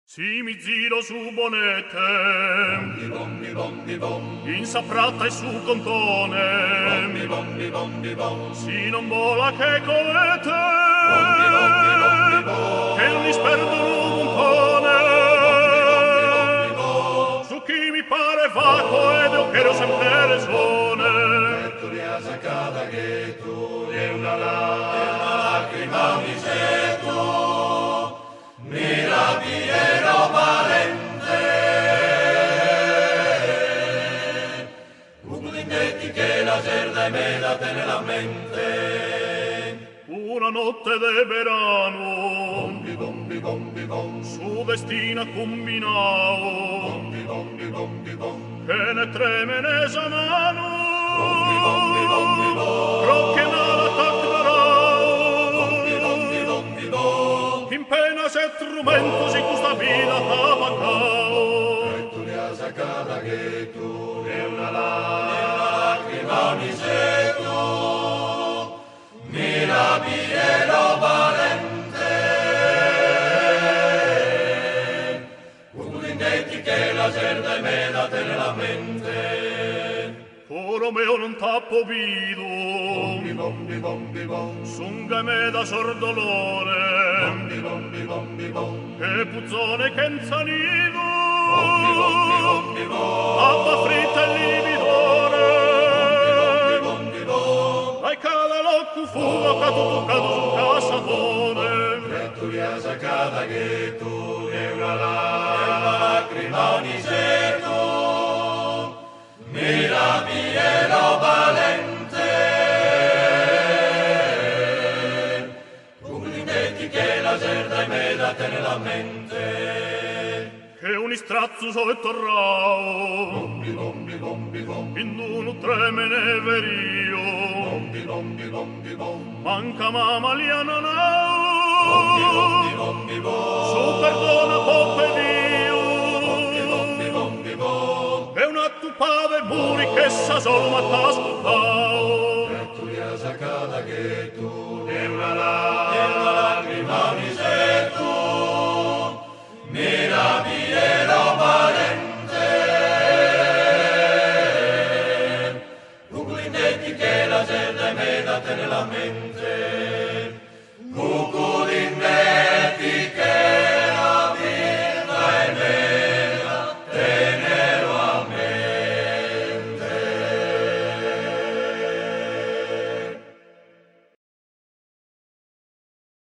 Si mi giro su bonete, in saprata e su contone, si non vola che colete, che non disperdono un pone. Su chi mi pare vaco ed io che ero sempre resone. Pettoria sacata che tu è una lacrima mi seto, mira Piero valente, un detti che la cerda e me da tenere la mente. Una notte de verano, su destina combinao, che ne treme ne samano, crocche nada t'aclarao, in pena se strumento si custa vida tabacao. Pettoria sacata che tu è una lacrima mi seto, mira Piero valente, un detti che la cerda e me da tenere la mente. Oro meo non tappo vido, sunga me da sordolore, e puzzone che enzanido, appa fritta e lividore, ai cala l'occu fumo cado su cassatone. Pettoria sacata che tu è una lacrima ogni seto, mira Piero valente, un detti che la cerda e me da tenere la mente. Che un istrazzo so e torrao, in uno tremene verio, manca mamma liana nao, su perdona poppe Dio, e una tupave muri che sa solo ma t'ascoltao. Pettoria sacata che tu è una